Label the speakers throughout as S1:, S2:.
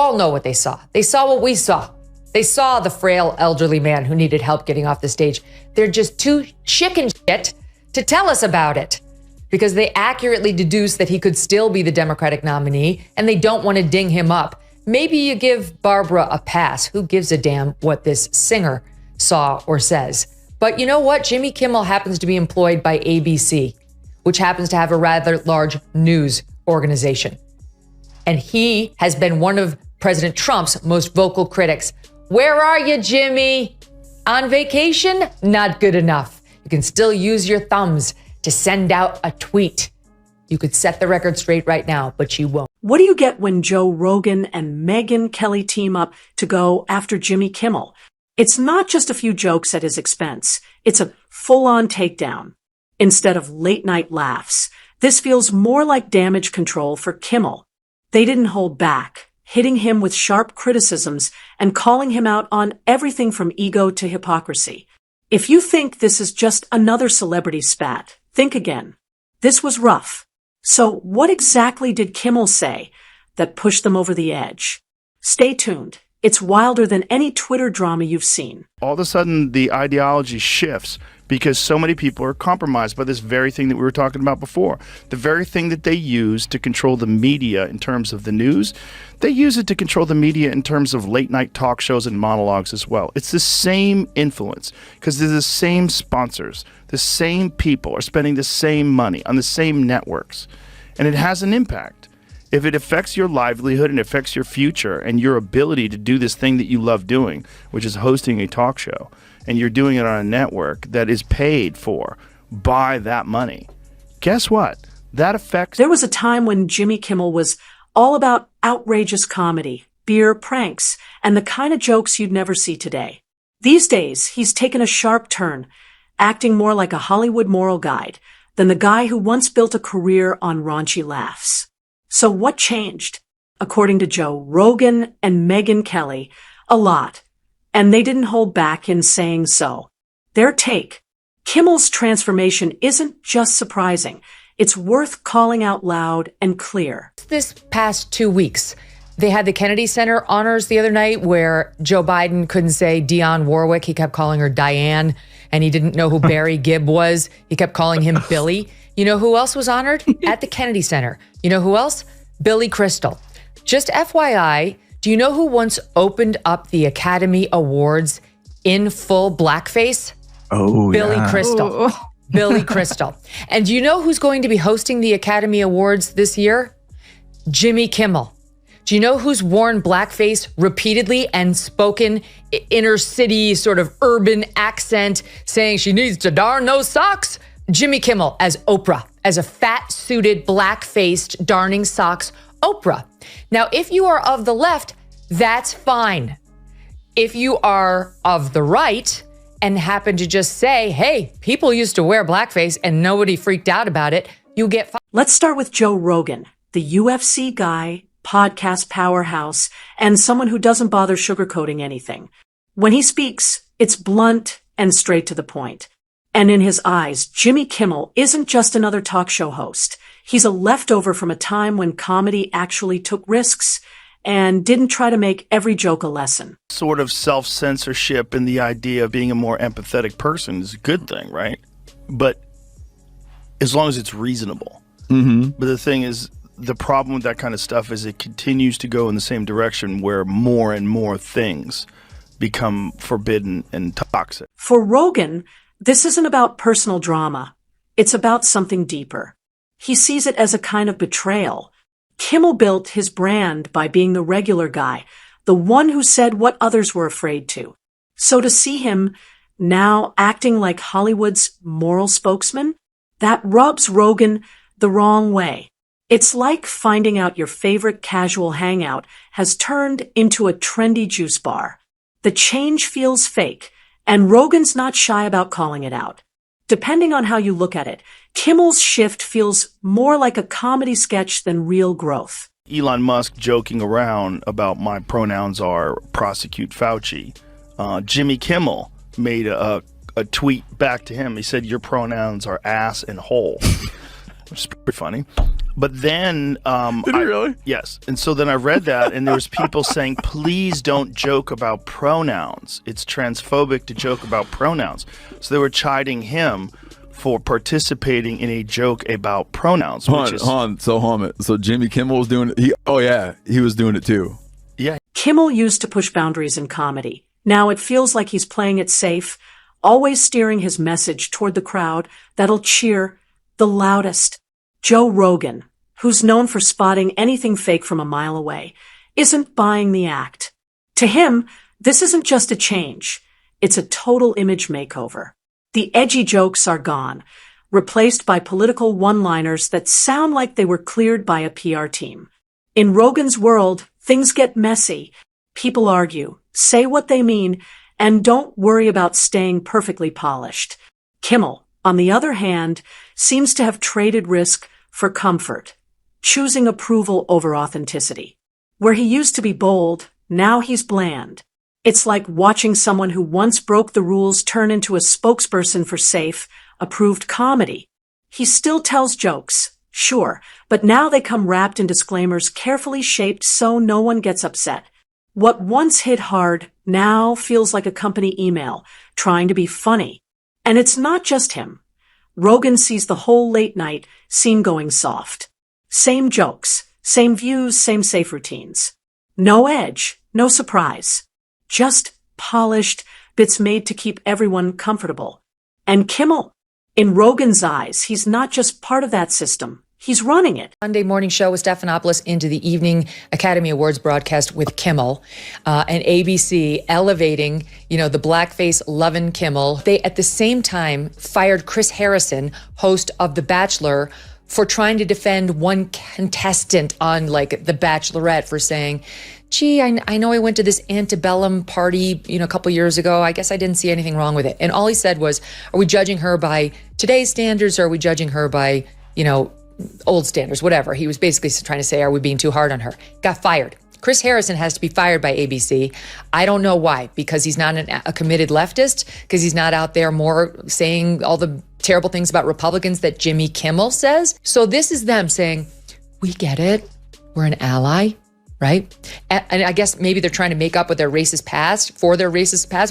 S1: all know what they saw. They saw what we saw. They saw the frail elderly man who needed help getting off the stage. They're just too chicken shit to tell us about it because they accurately deduce that he could still be the Democratic nominee and they don't want to ding him up. Maybe you give Barbara a pass. Who gives a damn what this singer saw or says? But you know what? Jimmy Kimmel happens to be employed by ABC, which happens to have a rather large news organization. And he has been one of President Trump's most vocal critics. Where are you, Jimmy? On vacation? Not good enough. You can still use your thumbs to send out a tweet. You could set the record straight right now, but you won't.
S2: What do you get when Joe Rogan and Megyn Kelly team up to go after Jimmy Kimmel? It's not just a few jokes at his expense. It's a full-on takedown. Instead of late-night laughs, this feels more like damage control for Kimmel. They didn't hold back, hitting him with sharp criticisms and calling him out on everything from ego to hypocrisy. If you think this is just another celebrity spat, think again. This was rough. So what exactly did Kimmel say that pushed them over the edge? Stay tuned. It's wilder than any Twitter drama you've seen.
S3: All of a sudden, the ideology shifts because so many people are compromised by this very thing that we were talking about before. The very thing that they use to control the media in terms of the news, they use it to control the media in terms of late-night talk shows and monologues as well. It's the same influence because they're the same sponsors. The same people are spending the same money on the same networks. And it has an impact. If it affects your livelihood and affects your future and your ability to do this thing that you love doing, which is hosting a talk show, and you're doing it on a network that is paid for by that money, guess what? That affects...
S2: There was a time when Jimmy Kimmel was all about outrageous comedy, beer, pranks, and the kind of jokes you'd never see today. These days, he's taken a sharp turn, acting more like a Hollywood moral guide than the guy who once built a career on raunchy laughs. So what changed? According to Joe Rogan and Megyn Kelly, a lot. And they didn't hold back in saying so. Their take: Kimmel's transformation isn't just surprising. It's worth calling out loud and clear.
S1: This past 2 weeks, they had the Kennedy Center honors the other night where Joe Biden couldn't say Dionne Warwick. He kept calling her Diane, and he didn't know who Barry Gibb was. He kept calling him Billy. You know who else was honored? At the Kennedy Center. You know who else? Billy Crystal. Just FYI, do you know who once opened up the Academy Awards in full blackface?
S4: Oh,
S1: Billy
S4: yeah.
S1: Crystal.
S4: Oh.
S1: Billy Crystal. And do you know who's going to be hosting the Academy Awards this year? Jimmy Kimmel. Do you know who's worn blackface repeatedly and spoken inner city sort of urban accent saying she needs to darn those socks? Jimmy Kimmel as Oprah, as a fat-suited, black-faced, darning socks Oprah. Now, if you are of the left, that's fine. If you are of the right and happen to just say, hey, people used to wear blackface and nobody freaked out about it, you get fired.
S2: Let's start with Joe Rogan, the UFC guy, podcast powerhouse, and someone who doesn't bother sugarcoating anything. When he speaks, it's blunt and straight to the point. And in his eyes, Jimmy Kimmel isn't just another talk show host. He's a leftover from a time when comedy actually took risks and didn't try to make every joke a lesson.
S3: Sort of self-censorship and the idea of being a more empathetic person is a good thing, right? But as long as it's reasonable.
S4: Mm-hmm.
S3: But the thing is, the problem with that kind of stuff is it continues to go in the same direction where more and more things become forbidden and toxic.
S2: For Rogan, this isn't about personal drama. It's about something deeper. He sees it as a kind of betrayal. Kimmel built his brand by being the regular guy, the one who said what others were afraid to. So to see him now acting like Hollywood's moral spokesman, that rubs Rogan the wrong way. It's like finding out your favorite casual hangout has turned into a trendy juice bar. The change feels fake, and Rogan's not shy about calling it out. Depending on how you look at it, Kimmel's shift feels more like a comedy sketch than real growth.
S3: Elon Musk joking around about my pronouns are prosecute Fauci. Jimmy Kimmel made a tweet back to him. He said, your pronouns are ass and hole. which is pretty funny. But then,
S4: did he really?
S3: Yes. And so then I read that, and there was people saying, please don't joke about pronouns. It's transphobic to joke about pronouns. So they were chiding him for participating in a joke about pronouns.
S4: So Jimmy Kimmel was doing it. He was doing it too.
S3: Yeah.
S2: Kimmel used to push boundaries in comedy. Now it feels like he's playing it safe, always steering his message toward the crowd that'll cheer the loudest. Joe Rogan, who's known for spotting anything fake from a mile away, isn't buying the act. To him, this isn't just a change. It's a total image makeover. The edgy jokes are gone, replaced by political one-liners that sound like they were cleared by a PR team. In Rogan's world, things get messy. People argue, say what they mean, and don't worry about staying perfectly polished. Kimmel, on the other hand, seems to have traded risk for comfort, choosing approval over authenticity. Where he used to be bold, now he's bland. It's like watching someone who once broke the rules turn into a spokesperson for safe, approved comedy. He still tells jokes, sure, but now they come wrapped in disclaimers carefully shaped so no one gets upset. What once hit hard now feels like a company email, trying to be funny. And it's not just him. Rogan sees the whole late night scene going soft. Same jokes, same views, same safe routines. No edge, no surprise. Just polished bits made to keep everyone comfortable. And Kimmel, in Rogan's eyes, he's not just part of that system. He's running it.
S1: Monday morning show with Stephanopoulos into the evening Academy Awards broadcast with Kimmel and ABC elevating, the blackface loving Kimmel. They, at the same time, fired Chris Harrison, host of The Bachelor, for trying to defend one contestant on The Bachelorette for saying, gee, I know I went to this antebellum party, a couple years ago. I guess I didn't see anything wrong with it. And all he said was, are we judging her by today's standards or are we judging her by, old standards, whatever. He was basically trying to say, are we being too hard on her? Got fired. Chris Harrison has to be fired by ABC. I don't know why, because he's not a committed leftist, because he's not out there more saying all the terrible things about Republicans that Jimmy Kimmel says. So this is them saying, we get it. We're an ally, right? And I guess maybe they're trying to make up with their racist past,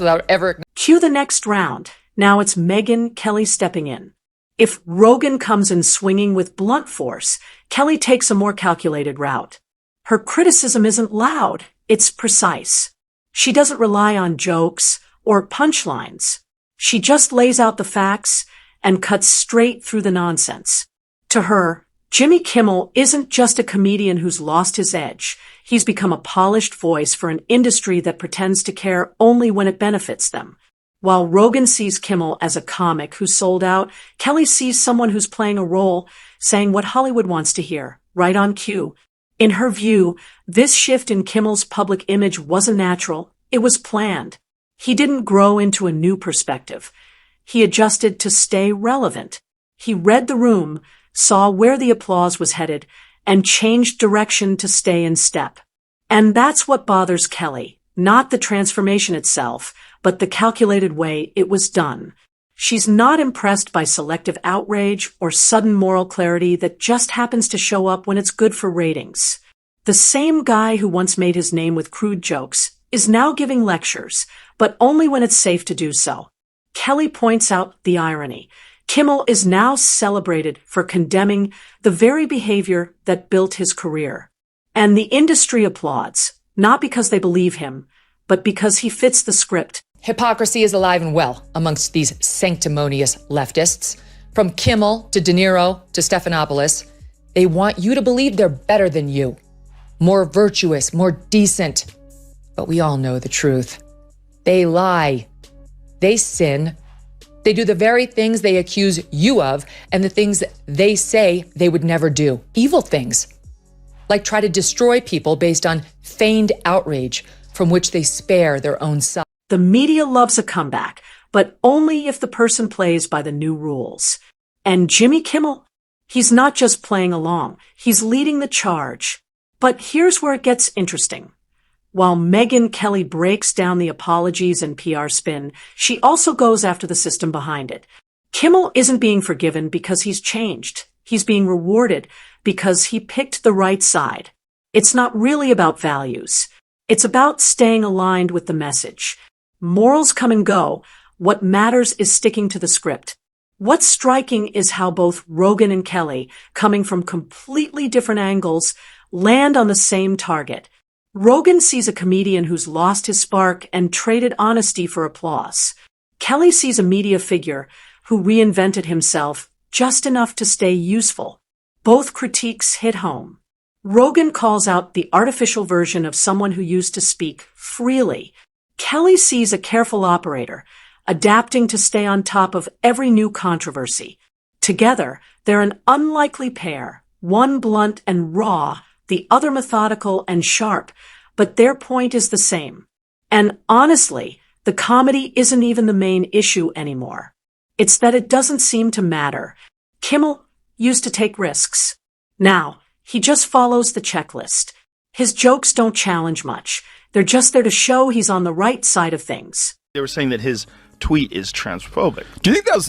S1: without ever...
S2: Cue the next round. Now it's Megyn Kelly stepping in. If Rogan comes in swinging with blunt force, Kelly takes a more calculated route. Her criticism isn't loud, it's precise. She doesn't rely on jokes or punchlines. She just lays out the facts and cuts straight through the nonsense. To her, Jimmy Kimmel isn't just a comedian who's lost his edge. He's become a polished voice for an industry that pretends to care only when it benefits them. While Rogan sees Kimmel as a comic who's sold out, Kelly sees someone who's playing a role, saying what Hollywood wants to hear, right on cue. In her view, this shift in Kimmel's public image wasn't natural, it was planned. He didn't grow into a new perspective. He adjusted to stay relevant. He read the room, saw where the applause was headed, and changed direction to stay in step. And that's what bothers Kelly, not the transformation itself, but the calculated way it was done. She's not impressed by selective outrage or sudden moral clarity that just happens to show up when it's good for ratings. The same guy who once made his name with crude jokes is now giving lectures, but only when it's safe to do so. Kelly points out the irony. Kimmel is now celebrated for condemning the very behavior that built his career. And the industry applauds, not because they believe him, but because he fits the script.
S1: Hypocrisy is alive and well amongst these sanctimonious leftists. From Kimmel to De Niro to Stephanopoulos, they want you to believe they're better than you, more virtuous, more decent. But we all know the truth. They lie. They sin. They do the very things they accuse you of and the things that they say they would never do. Evil things, like try to destroy people based on feigned outrage from which they spare their own side.
S2: The media loves a comeback, but only if the person plays by the new rules. And Jimmy Kimmel, he's not just playing along, he's leading the charge. But here's where it gets interesting. While Megyn Kelly breaks down the apologies and PR spin, she also goes after the system behind it. Kimmel isn't being forgiven because he's changed. He's being rewarded because he picked the right side. It's not really about values. It's about staying aligned with the message. Morals come and go. What matters is sticking to the script. What's striking is how both Rogan and Kelly, coming from completely different angles, land on the same target. Rogan sees a comedian who's lost his spark and traded honesty for applause. Kelly sees a media figure who reinvented himself just enough to stay useful. Both critiques hit home. Rogan calls out the artificial version of someone who used to speak freely. Kelly sees a careful operator, adapting to stay on top of every new controversy. Together, they're an unlikely pair, one blunt and raw, the other methodical and sharp, but their point is the same. And honestly, the comedy isn't even the main issue anymore. It's that it doesn't seem to matter. Kimmel used to take risks. Now, he just follows the checklist. His jokes don't challenge much. They're just there to show he's on the right side of things.
S3: They were saying that his tweet is transphobic.
S4: Do you think that's,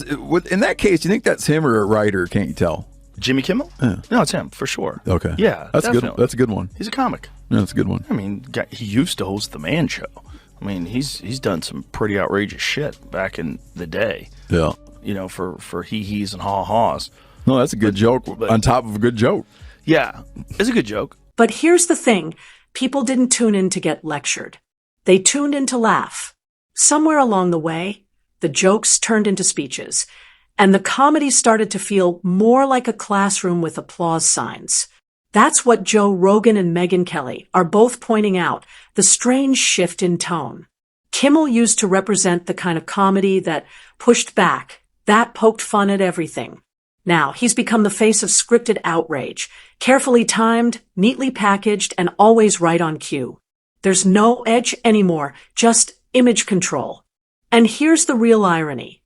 S4: in that case, do you think that's him or a writer? Can't you tell?
S3: Jimmy Kimmel?
S4: Yeah.
S3: No, it's him, for sure.
S4: Okay.
S3: Yeah,
S4: that's
S3: definitely.
S4: good. That's a good one.
S3: He's a comic.
S4: Yeah, that's a good one.
S3: I mean, he used to host The Man Show. I mean, he's done some pretty outrageous shit back in the day.
S4: Yeah.
S3: You know, for he-he's and ha-ha's.
S4: No, that's a good joke on top of a good joke.
S3: Yeah, it's a good joke.
S2: But here's the thing. People didn't tune in to get lectured. They tuned in to laugh. Somewhere along the way, the jokes turned into speeches, and the comedy started to feel more like a classroom with applause signs. That's what Joe Rogan and Megyn Kelly are both pointing out, the strange shift in tone. Kimmel used to represent the kind of comedy that pushed back, that poked fun at everything. Now, he's become the face of scripted outrage, carefully timed, neatly packaged, and always right on cue. There's no edge anymore, just image control. And here's the real irony.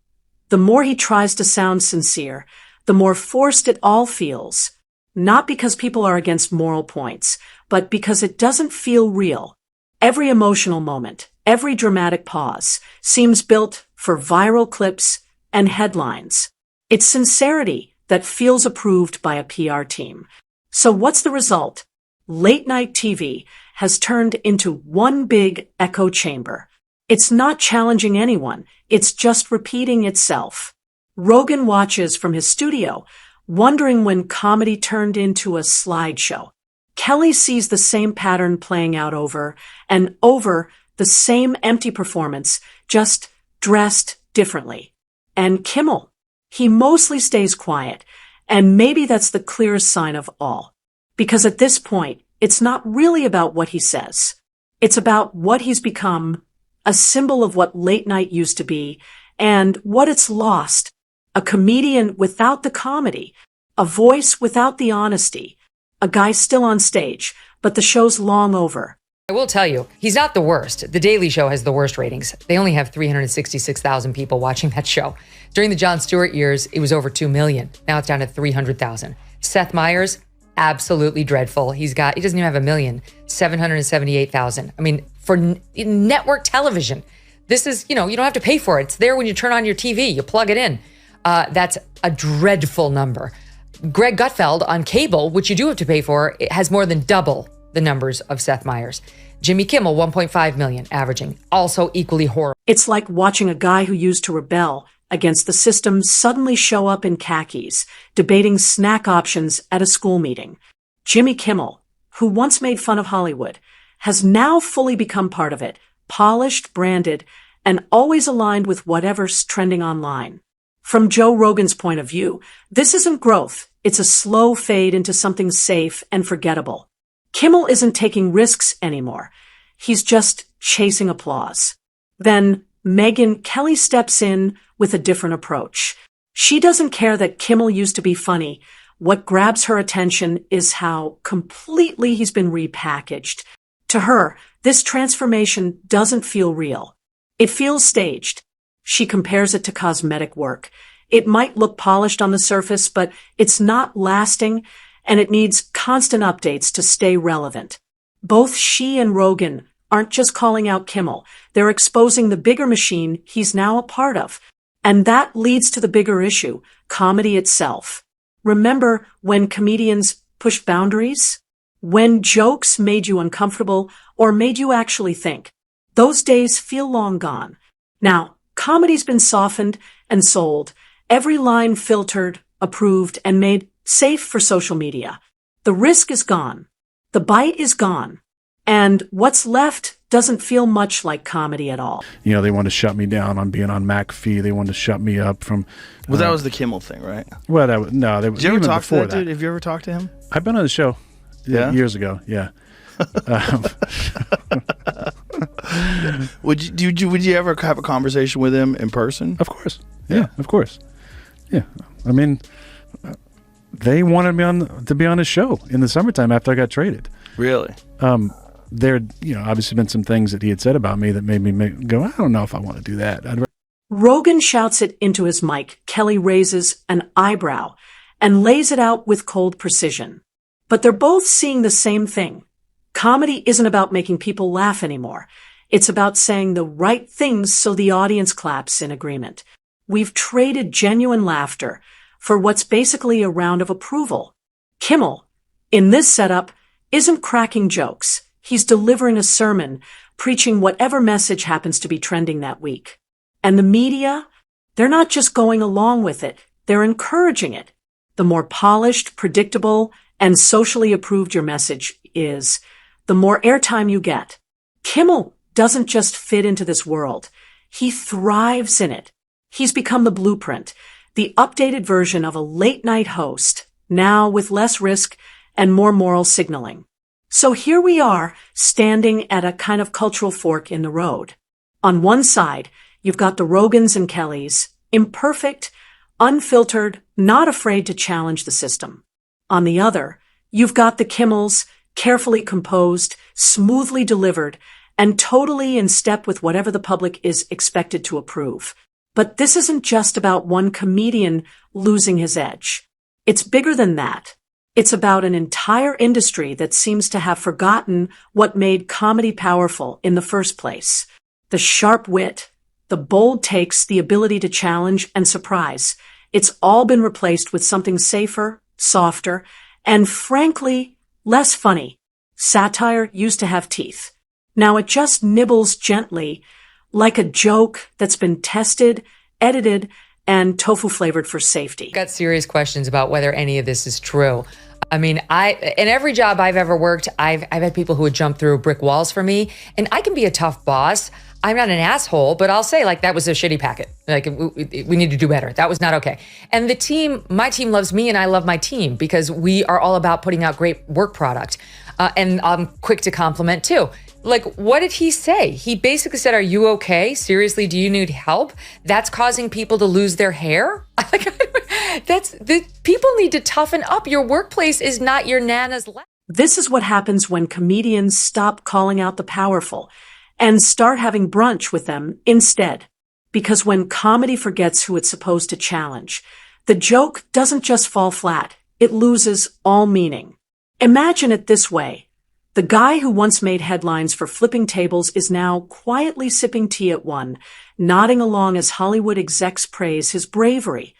S2: The more he tries to sound sincere, the more forced it all feels. Not because people are against moral points, but because it doesn't feel real. Every emotional moment, every dramatic pause, seems built for viral clips and headlines. It's sincerity that feels approved by a PR team. So what's the result? Late night TV has turned into one big echo chamber. It's not challenging anyone. It's just repeating itself. Rogan watches from his studio, wondering when comedy turned into a slideshow. Kelly sees the same pattern playing out over and over, the same empty performance, just dressed differently. And Kimmel, he mostly stays quiet, and maybe that's the clearest sign of all. Because at this point, it's not really about what he says. It's about what he's become, a symbol of what late night used to be, and what it's lost. A comedian without the comedy, a voice without the honesty, a guy still on stage, but the show's long over.
S1: I will tell you, he's not the worst. The Daily Show has the worst ratings. They only have 366,000 people watching that show. During the Jon Stewart years, it was over 2 million. Now it's down to 300,000. Seth Meyers, absolutely dreadful. He doesn't even have 1 million, 778,000. I mean, for network television, this is, you don't have to pay for it. It's there when you turn on your TV, you plug it in. That's a dreadful number. Greg Gutfeld on cable, which you do have to pay for, it has more than double the numbers of Seth Meyers. Jimmy Kimmel, 1.5 million, averaging, also equally horrible.
S2: It's like watching a guy who used to rebel against the system suddenly show up in khakis, debating snack options at a school meeting. Jimmy Kimmel, who once made fun of Hollywood, has now fully become part of it, polished, branded, and always aligned with whatever's trending online. From Joe Rogan's point of view, this isn't growth. It's a slow fade into something safe and forgettable. Kimmel isn't taking risks anymore. He's just chasing applause. Then Megyn Kelly steps in with a different approach. She doesn't care that Kimmel used to be funny. What grabs her attention is how completely he's been repackaged. To her, this transformation doesn't feel real. It feels staged. She compares it to cosmetic work. It might look polished on the surface, but it's not lasting, and it needs constant updates to stay relevant. Both she and Rogan aren't just calling out Kimmel. They're exposing the bigger machine he's now a part of. And that leads to the bigger issue, comedy itself. Remember when comedians pushed boundaries? When jokes made you uncomfortable or made you actually think? Those days feel long gone. Now, comedy's been softened and sold, every line filtered, approved, and made safe for social media. The risk is gone. The bite is gone. And what's left doesn't feel much like comedy at all.
S5: You know, they wanted to shut me down on being on McAfee. They wanted to shut me up from...
S3: Well, that was the Kimmel thing, right?
S5: Well, that was, no. Did
S3: you ever talk to that dude? Have you ever talked to him?
S5: I've been on the show years ago, yeah.
S3: Would you ever have a conversation with him in person?
S5: Of course. Yeah, of course. Yeah. I mean, they wanted me to be on the show in the summertime after I got traded.
S3: Really?
S5: There had, obviously been some things that he had said about me that made me go, I don't know if I want to do that.
S2: Rogan shouts it into his mic. Kelly raises an eyebrow and lays it out with cold precision. But they're both seeing the same thing. Comedy isn't about making people laugh anymore. It's about saying the right things so the audience claps in agreement. We've traded genuine laughter for what's basically a round of approval. Kimmel, in this setup, isn't cracking jokes. He's delivering a sermon, preaching whatever message happens to be trending that week. And the media, they're not just going along with it, they're encouraging it. The more polished, predictable, and socially approved your message is, the more airtime you get. Kimmel doesn't just fit into this world. He thrives in it. He's become the blueprint, the updated version of a late-night host, now with less risk and more moral signaling. So here we are, standing at a kind of cultural fork in the road. On one side, you've got the Rogans and Kellys, imperfect, unfiltered, not afraid to challenge the system. On the other, you've got the Kimmels, carefully composed, smoothly delivered, and totally in step with whatever the public is expected to approve. But this isn't just about one comedian losing his edge. It's bigger than that. It's about an entire industry that seems to have forgotten what made comedy powerful in the first place. The sharp wit, the bold takes, the ability to challenge and surprise. It's all been replaced with something safer, softer, and frankly, less funny. Satire used to have teeth. Now it just nibbles gently, like a joke that's been tested, edited, and tofu flavored for safety.
S1: Got serious questions about whether any of this is true. I mean, in every job I've ever worked, I've had people who would jump through brick walls for me, and I can be a tough boss. I'm not an asshole, but I'll say, like, that was a shitty packet. Like, we need to do better. That was not okay. And the team, my team loves me, and I love my team because we are all about putting out great work product. And I'm quick to compliment too. Like, what did he say? He basically said, are you okay? Seriously, do you need help? That's causing people to lose their hair? People need to toughen up. Your workplace is not your nana's lap.
S2: This is what happens when comedians stop calling out the powerful and start having brunch with them instead. Because when comedy forgets who it's supposed to challenge, the joke doesn't just fall flat. It loses all meaning. Imagine it this way. The guy who once made headlines for flipping tables is now quietly sipping tea at one, nodding along as Hollywood execs praise his bravery.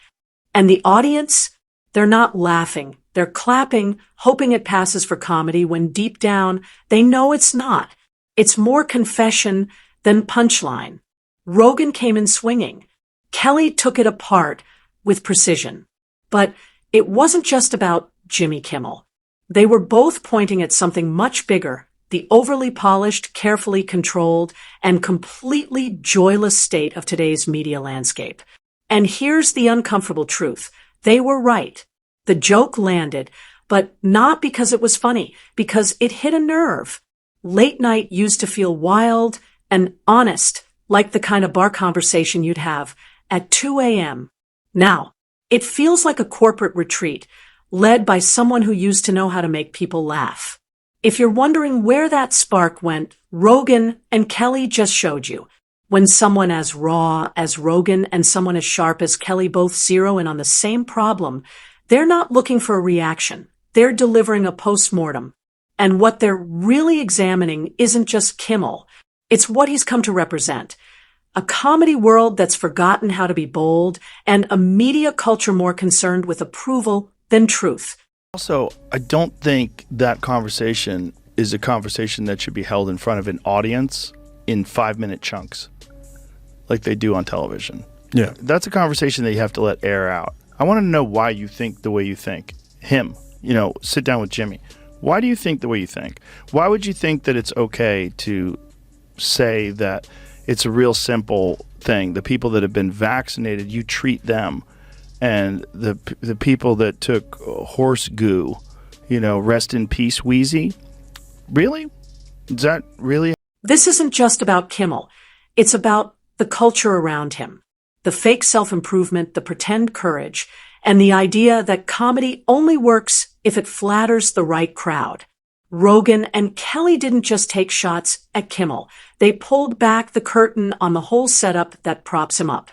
S2: And the audience? They're not laughing. They're clapping, hoping it passes for comedy when deep down they know it's not. It's more confession than punchline. Rogan came in swinging. Kelly took it apart with precision. But it wasn't just about Jimmy Kimmel. They were both pointing at something much bigger, the overly polished, carefully controlled, and completely joyless state of today's media landscape. And here's the uncomfortable truth. They were right. The joke landed, but not because it was funny, because it hit a nerve. Late night used to feel wild and honest, like the kind of bar conversation you'd have at 2 a.m. Now, it feels like a corporate retreat, led by someone who used to know how to make people laugh. If you're wondering where that spark went, Rogan and Kelly just showed you. When someone as raw as Rogan and someone as sharp as Kelly both zero in on the same problem, they're not looking for a reaction. They're delivering a postmortem. And what they're really examining isn't just Kimmel. It's what he's come to represent. A comedy world that's forgotten how to be bold and a media culture more concerned with approval than than truth.
S3: Also, I don't think that conversation is a conversation that should be held in front of an audience in 5-minute chunks like they do on television.
S5: Yeah.
S3: That's a conversation that you have to let air out. I want to know why you think the way you think. Him, sit down with Jimmy. Why do you think the way you think? Why would you think that it's okay to say that it's a real simple thing? The people that have been vaccinated, you treat them. And the people that took horse goo, rest in peace, Wheezy. Really? Is that really?
S2: This isn't just about Kimmel. It's about the culture around him, the fake self-improvement, the pretend courage, and the idea that comedy only works if it flatters the right crowd. Rogan and Kelly didn't just take shots at Kimmel. They pulled back the curtain on the whole setup that props him up.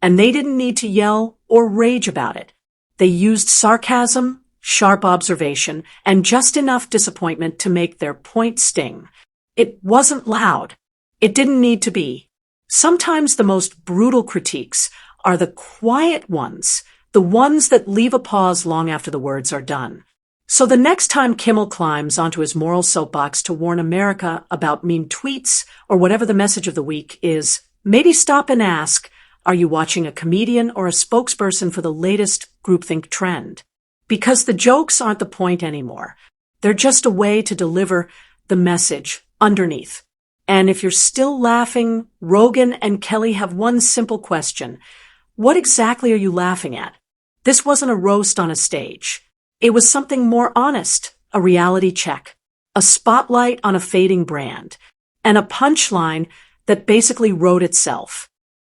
S2: And they didn't need to yell or rage about it. They used sarcasm, sharp observation, and just enough disappointment to make their point sting. It wasn't loud. It didn't need to be. Sometimes the most brutal critiques are the quiet ones, the ones that leave a pause long after the words are done. So the next time Kimmel climbs onto his moral soapbox to warn America about mean tweets or whatever the message of the week is, maybe stop and ask, are you watching a comedian or a spokesperson for the latest groupthink trend? Because the jokes aren't the point anymore. They're just a way to deliver the message underneath. And if you're still laughing, Rogan and Kelly have one simple question. What exactly are you laughing at? This wasn't a roast on a stage. It was something more honest, a reality check, a spotlight on a fading brand, and a punchline that basically wrote itself.